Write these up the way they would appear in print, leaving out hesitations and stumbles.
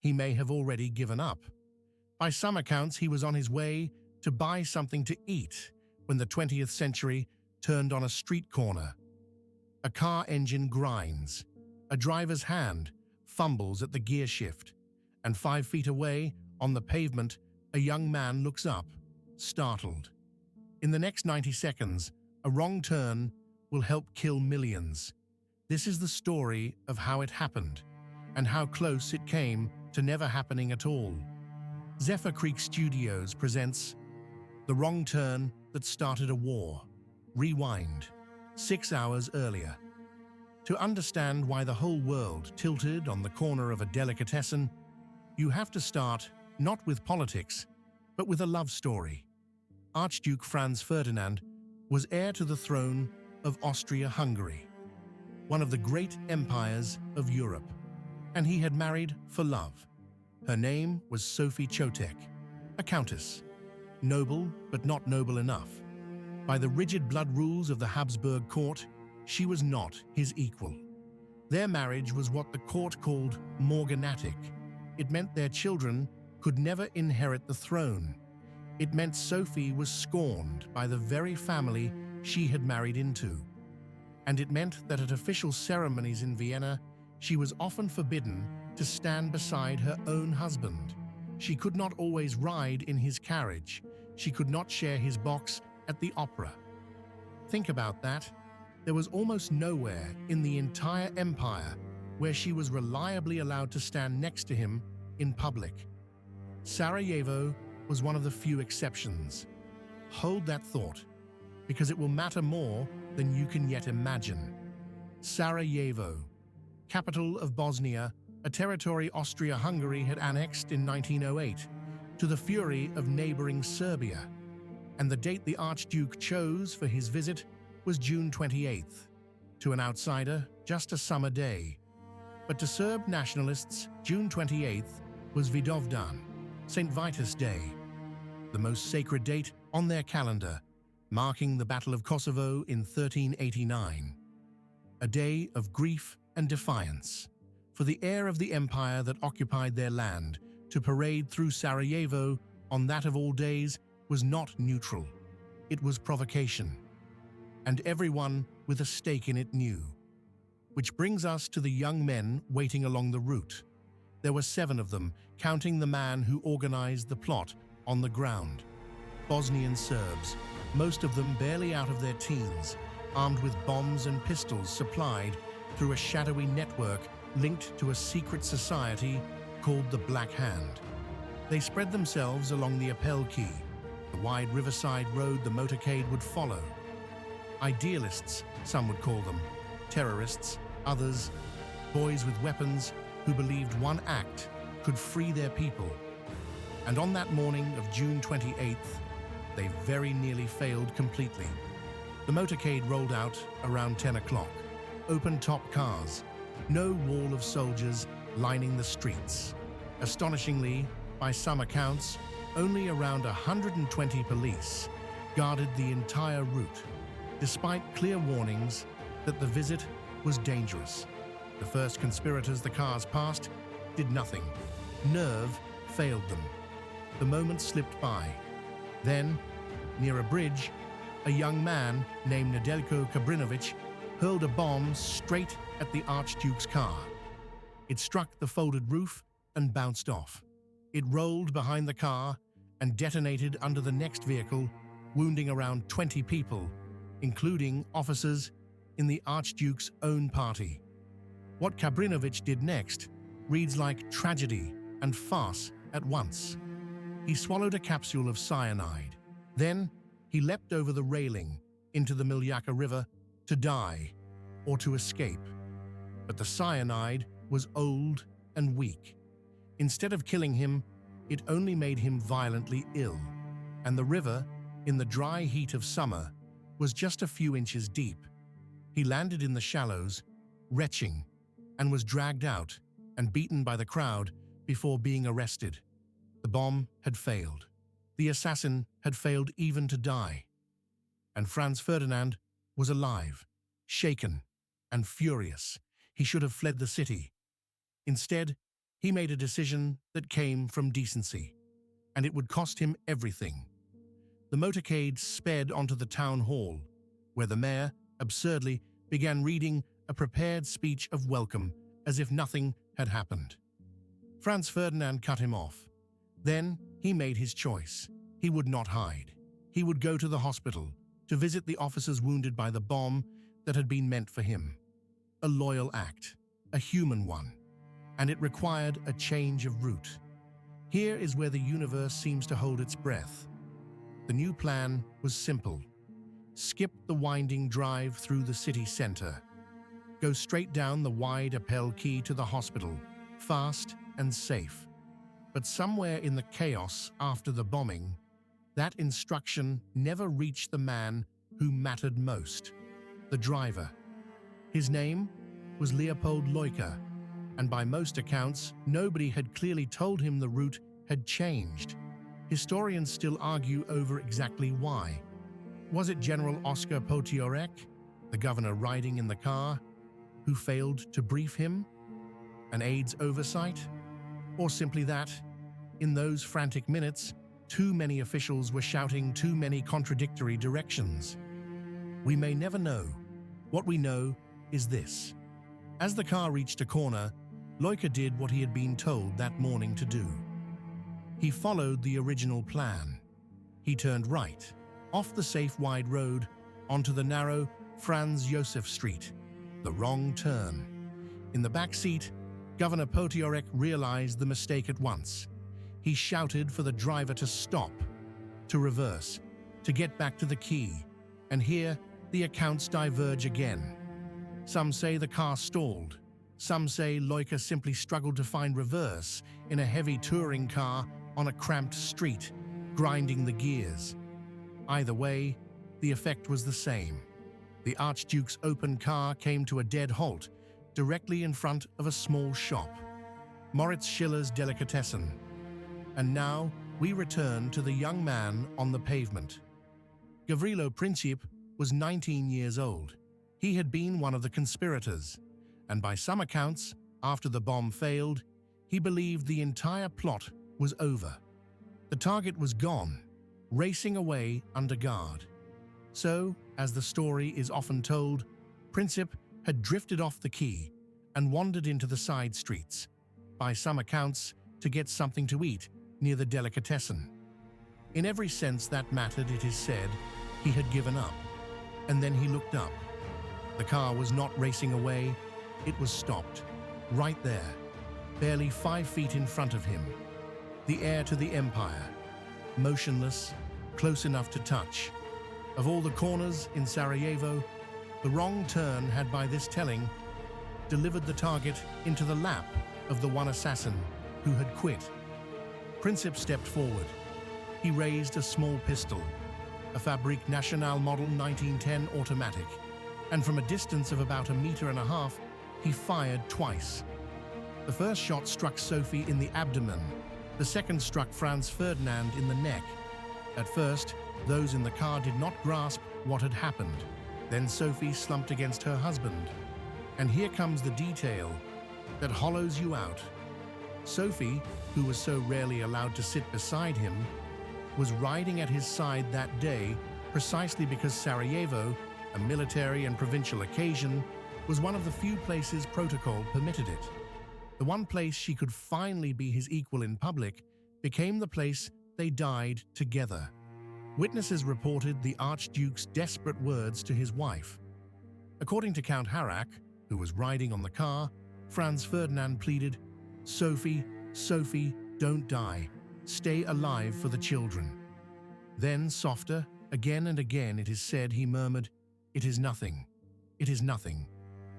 he may have already given up. By some accounts, he was on his way to buy something to eat when the 20th century turned on a street corner. A car engine grinds. A driver's hand fumbles at the gear shift, and 5 feet away, on the pavement, a young man looks up, startled. In the next 90 seconds, a wrong turn will help kill millions. This is the story of how it happened, and how close it came to never happening at all. Zephyr Creek Studios presents The Wrong Turn That Started a War. Rewind. 6 hours earlier. To understand why the whole world tilted on the corner of a delicatessen, you have to start not with politics, but with a love story. Archduke Franz Ferdinand was heir to the throne of Austria-Hungary, one of the great empires of Europe, and he had married for love. Her name was Sophie Chotek, a countess, noble but not noble enough. By the rigid blood rules of the Habsburg court, she was not his equal. Their marriage was what the court called morganatic. It meant their children could never inherit the throne. It meant Sophie was scorned by the very family she had married into. And it meant that at official ceremonies in Vienna, she was often forbidden to stand beside her own husband. She could not always ride in his carriage. She could not share his box at the opera. Think about that. There was almost nowhere in the entire empire where she was reliably allowed to stand next to him in public. Sarajevo was one of the few exceptions. Hold that thought, because it will matter more than you can yet imagine. Sarajevo, capital of Bosnia, a territory Austria-Hungary had annexed in 1908, to the fury of neighboring Serbia. And the date the Archduke chose for his visit was June 28th. To an outsider, just a summer day. But to Serb nationalists, June 28th was Vidovdan, St. Vitus Day, the most sacred date on their calendar, marking the Battle of Kosovo in 1389. A day of grief and defiance. For the heir of the empire that occupied their land to parade through Sarajevo on that of all days was not neutral. It was provocation. And everyone with a stake in it knew. Which brings us to the young men waiting along the route. There were 7 of them, counting the man who organized the plot on the ground. Bosnian Serbs, most of them barely out of their teens, armed with bombs and pistols supplied through a shadowy network linked to a secret society called the Black Hand. They spread themselves along the Appel Quay, the wide riverside road the motorcade would follow. Idealists, some would call them, terrorists, others, boys with weapons who believed one act could free their people. And on that morning of June 28th, they very nearly failed completely. The motorcade rolled out around 10 o'clock, open-top cars, no wall of soldiers lining the streets. Astonishingly, by some accounts, only around 120 police guarded the entire route, despite clear warnings that the visit was dangerous. The first conspirators the cars passed did nothing. Nerve failed them. The moments slipped by. Then, near a bridge, a young man named Nedeljko Kabrinović hurled a bomb straight at the Archduke's car. It struck the folded roof and bounced off. It rolled behind the car and detonated under the next vehicle, wounding around 20 people, including officers in the Archduke's own party. What Kabrinović did next reads like tragedy and farce at once. He swallowed a capsule of cyanide. Then he leapt over the railing into the Miljacka River to die or to escape. But the cyanide was old and weak. Instead of killing him, it only made him violently ill, and the river, in the dry heat of summer, was just a few inches deep. He landed in the shallows, retching, and was dragged out and beaten by the crowd before being arrested. The bomb had failed. The assassin had failed even to die. And Franz Ferdinand was alive, shaken, and furious. He should have fled the city. Instead, He made a decision that came from decency, and it would cost him everything. The motorcade sped onto the town hall, where the mayor, absurdly, began reading a prepared speech of welcome as if nothing had happened. Franz Ferdinand cut him off. Then he made his choice. He would not hide. He would go to the hospital to visit the officers wounded by the bomb that had been meant for him. A loyal act, a human one, and it required a change of route. Here is where the universe seems to hold its breath. The new plan was simple. Skip the winding drive through the city center. Go straight down the wide Appel Quay to the hospital, fast and safe. But somewhere in the chaos after the bombing, that instruction never reached the man who mattered most, the driver. His name was Leopold Leuker, and by most accounts, nobody had clearly told him the route had changed. Historians still argue over exactly why. Was it General Oskar Potiorek, the governor riding in the car, who failed to brief him? An aide's oversight? Or simply that, in those frantic minutes, too many officials were shouting too many contradictory directions? We may never know. What we know is this. As the car reached a corner, Leuker did what he had been told that morning to do. He followed the original plan. He turned right, off the safe wide road, onto the narrow Franz Josef Street, the wrong turn. In the back seat, Governor Potiorek realized the mistake at once. He shouted for the driver to stop, to reverse, to get back to the quay, and here the accounts diverge again. Some say the car stalled. Some say Leuker simply struggled to find reverse in a heavy touring car on a cramped street, grinding the gears. Either way, the effect was the same. The Archduke's open car came to a dead halt, directly in front of a small shop, Moritz Schiller's Delicatessen. And now we return to the young man on the pavement. Gavrilo Princip was 19 years old. He had been one of the conspirators, and by some accounts, after the bomb failed, he believed the entire plot was over. The target was gone, racing away under guard. So, as the story is often told, Princip had drifted off the quay and wandered into the side streets, by some accounts, to get something to eat near the delicatessen. In every sense that mattered, it is said, he had given up. And then he looked up. The car was not racing away, it was stopped, right there, barely 5 feet in front of him. The heir to the empire, motionless, close enough to touch. Of all the corners in Sarajevo, the wrong turn had by this telling delivered the target into the lap of the one assassin who had quit. Princip stepped forward. He raised a small pistol, a Fabrique Nationale Model 1910 automatic, and from a distance of about 1.5 meters, he fired twice. The first shot struck Sophie in the abdomen. The second struck Franz Ferdinand in the neck. At first, those in the car did not grasp what had happened. Then Sophie slumped against her husband. And here comes the detail that hollows you out. Sophie, who was so rarely allowed to sit beside him, was riding at his side that day precisely because Sarajevo, a military and provincial occasion, was one of the few places protocol permitted it. The one place she could finally be his equal in public became the place they died together. Witnesses reported the Archduke's desperate words to his wife. According to Count Harrach, who was riding on the car, Franz Ferdinand pleaded, "Sophie, Sophie, don't die. Stay alive for the children." Then, softer, again and again it is said, he murmured, "It is nothing. It is nothing."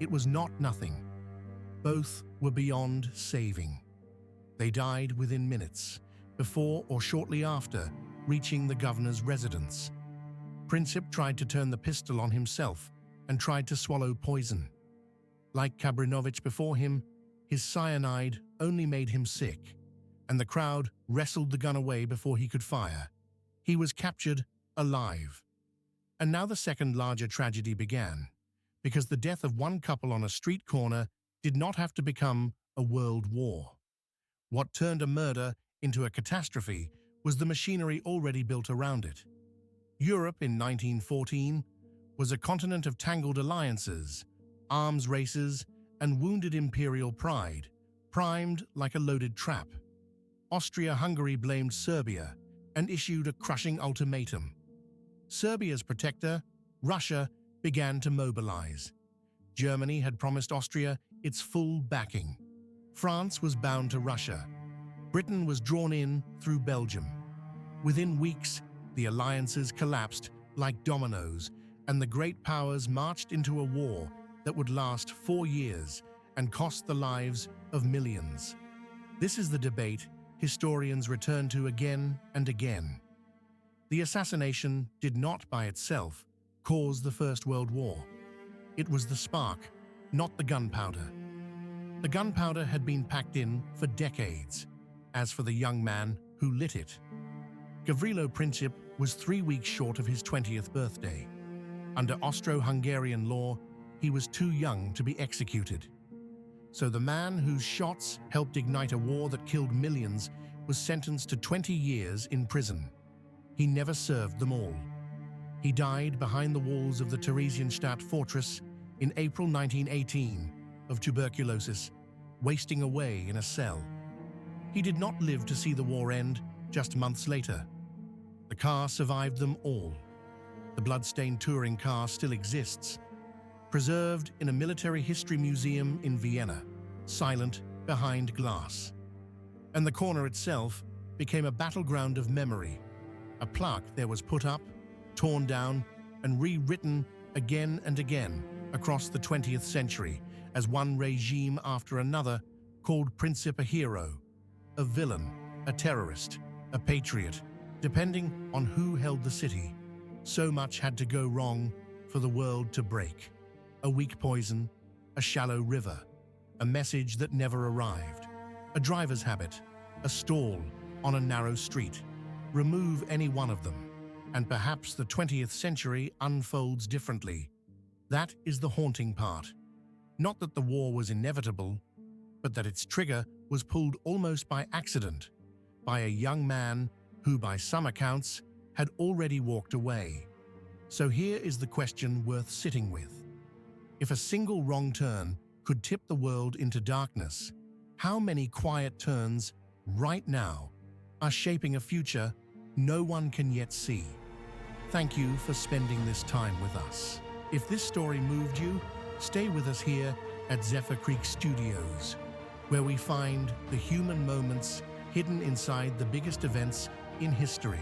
It was not nothing. Both were beyond saving. They died within minutes, before or shortly after reaching the governor's residence. Princip tried to turn the pistol on himself and tried to swallow poison. Like Kabrinovich before him, his cyanide only made him sick, and the crowd wrestled the gun away before he could fire. He was captured alive. And now the second larger tragedy began, because the death of one couple on a street corner did not have to become a world war. What turned a murder into a catastrophe was the machinery already built around it. Europe in 1914 was a continent of tangled alliances, arms races, and wounded imperial pride, primed like a loaded trap. Austria-Hungary blamed Serbia and issued a crushing ultimatum. Serbia's protector, Russia, began to mobilize. Germany had promised Austria its full backing. France was bound to Russia. Britain was drawn in through Belgium. Within weeks, the alliances collapsed like dominoes, and the great powers marched into a war that would last 4 years and cost the lives of millions. This is the debate historians return to again and again. The assassination did not by itself cause the First World War. It was the spark, not the gunpowder. The gunpowder had been packed in for decades. As for the young man who lit it, Gavrilo Princip was 3 weeks short of his 20th birthday. Under Austro-Hungarian law, he was too young to be executed. So the man whose shots helped ignite a war that killed millions was sentenced to 20 years in prison. He never served them all. He died behind the walls of the Theresienstadt fortress in April 1918 of tuberculosis, wasting away in a cell. He did not live to see the war end just months later. The car survived them all. The blood-stained touring car still exists, preserved in a military history museum in Vienna, silent behind glass. And the corner itself became a battleground of memory. A plaque there was put up, torn down, and rewritten again and again across the 20th century as one regime after another called Princip a hero, a villain, a terrorist, a patriot, depending on who held the city. So much had to go wrong for the world to break. A weak poison, a shallow river, a message that never arrived, a driver's habit, a stall on a narrow street. Remove any one of them, and perhaps the 20th century unfolds differently. That is the haunting part. Not that the war was inevitable, but that its trigger was pulled almost by accident, by a young man who, by some accounts, had already walked away. So here is the question worth sitting with. If a single wrong turn could tip the world into darkness, how many quiet turns, right now, are shaping a future no one can yet see? Thank you for spending this time with us. If this story moved you, stay with us here at Zephyr Creek Studios, where we find the human moments hidden inside the biggest events in history.